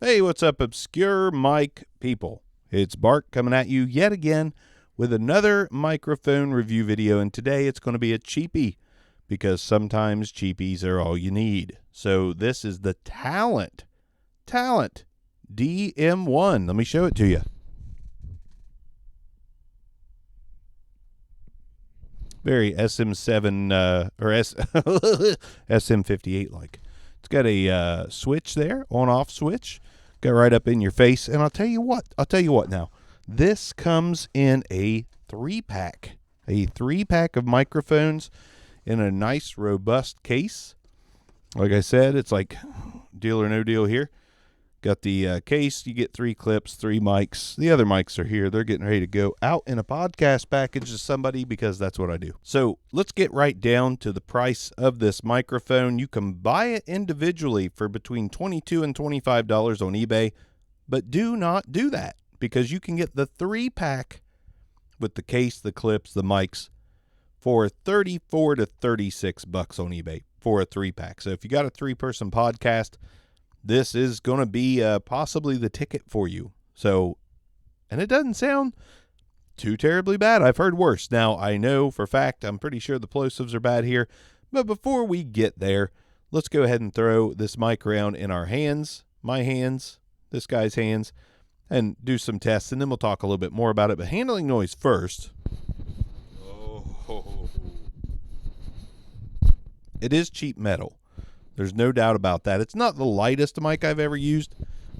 Hey, what's up, obscure mic people? It's Bart coming at you yet again with another microphone review video, and today it's going to be a cheapie because sometimes cheapies are all you need. So this is the Talent DM1. Let me show it to you. Very SM7 or SM58 like. It's got a switch there, on-off switch. Got right up in your face. And I'll tell you what now. This comes in a 3-pack. A 3-pack of microphones in a nice, robust case. Like I said, it's like deal or no deal here. Got the case. You get 3 clips, 3 mics. The other mics are here. They're getting ready to go out in a podcast package to somebody because that's what I do. So let's get right down to the price of this microphone. You can buy it individually for between $22 and $25 on eBay, but do not do that because you can get the 3-pack with the case, the clips, the mics for $34 to $36 on eBay for a 3-pack. So if you got a 3-person podcast, this is going to be possibly the ticket for you. So, and it doesn't sound too terribly bad. I've heard worse. Now, I know for a fact, I'm pretty sure the plosives are bad here. But before we get there, let's go ahead and throw this mic around in our hands, my hands, this guy's hands, and do some tests. And then we'll talk a little bit more about it. But handling noise first. Oh. It is cheap metal. There's no doubt about that. It's not the lightest mic I've ever used,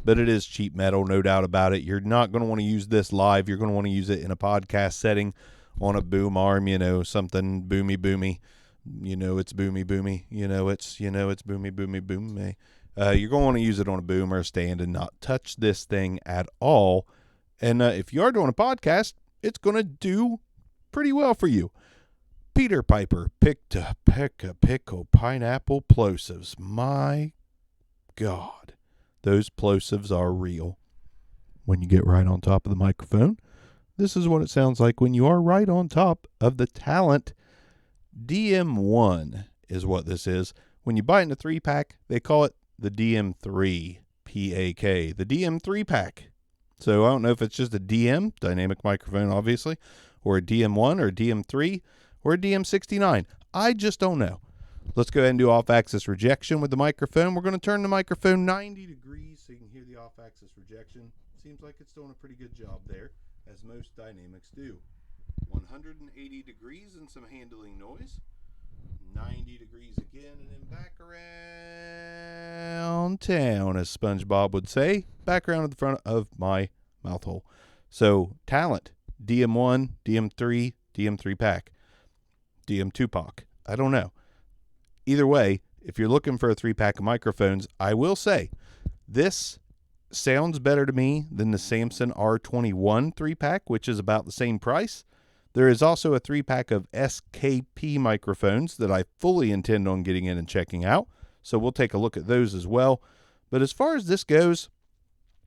but it is cheap metal, no doubt about it. You're not going to want to use this live. You're going to want to use it in a podcast setting on a boom arm, something boomy. It's boomy. It's boomy boom. You're going to want to use it on a boom or a stand and not touch this thing at all. And if you are doing a podcast, it's going to do pretty well for you. Peter Piper picked a pickle pineapple plosives. My God, those plosives are real. When you get right on top of the microphone, this is what it sounds like when you are right on top of the Talent DM1 is what this is. When you buy it in a 3-pack, they call it the DM3 PAK, the DM3 pack. So I don't know if it's just a DM, dynamic microphone obviously, or a DM1 or a DM3, or a DM69. I just don't know. Let's go ahead and do off-axis rejection with the microphone. We're going to turn the microphone 90 degrees so you can hear the off-axis rejection. Seems like it's doing a pretty good job there, as most dynamics do. 180 degrees and some handling noise. 90 degrees again, and then back around town, as SpongeBob would say. Back around to the front of my mouth hole. So, Talent, DM1, DM3, DM3 pack. DM2 pack. I don't know. Either way, if you're looking for a 3-pack of microphones, I will say this sounds better to me than the Samson R21 3-pack, which is about the same price. There is also a 3-pack of SKP microphones that I fully intend on getting in and checking out. So we'll take a look at those as well. But as far as this goes,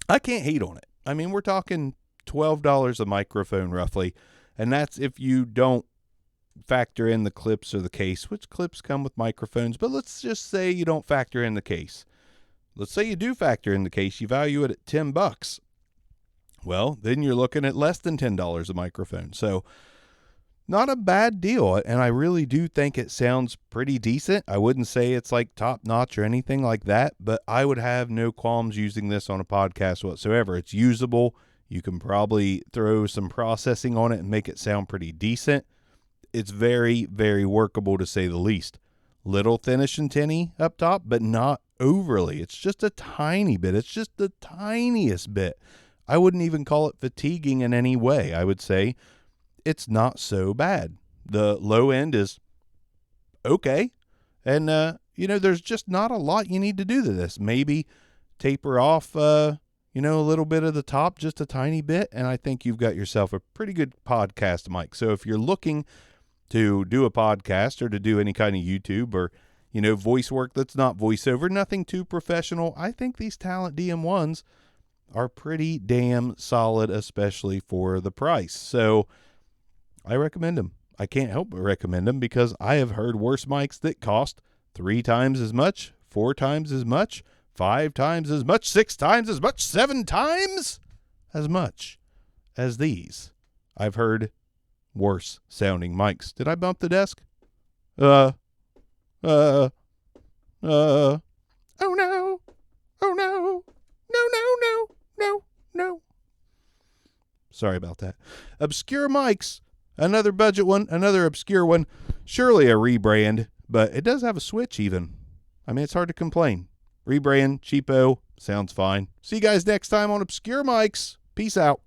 I can't hate on it. I mean, we're talking $12 a microphone roughly. And that's if you don't factor in the clips or the case, which clips come with microphones, but let's just say you don't factor in the case. Let's say you do factor in the case, you value it at $10. Well, then you're looking at less than $10 a microphone. So not a bad deal. And I really do think it sounds pretty decent. I wouldn't say it's like top notch or anything like that, but I would have no qualms using this on a podcast whatsoever. It's usable. You can probably throw some processing on it and make it sound pretty decent. It's very, very workable to say the least. Little thinnish and tinny up top, but not overly. It's just a tiny bit. It's just the tiniest bit. I wouldn't even call it fatiguing in any way. I would say it's not so bad. The low end is okay. And, there's just not a lot you need to do to this. Maybe taper off, a little bit of the top, just a tiny bit. And I think you've got yourself a pretty good podcast mic. So if you're looking to do a podcast or to do any kind of YouTube or, voice work that's not voiceover, nothing too professional, I think these Talent DM1s are pretty damn solid, especially for the price. So I recommend them. I can't help but recommend them because I have heard worse mics that cost 3 times as much, 4 times as much, 5 times as much, 6 times as much, 7 times as much as these. I've heard worse sounding mics. Did I bump the desk? Oh no. Oh no. No. No. Sorry about that. Obscure mics. Another budget one, another obscure one. Surely a rebrand, but it does have a switch even. I mean, it's hard to complain. Rebrand, cheapo, sounds fine. See you guys next time on Obscure Mics. Peace out.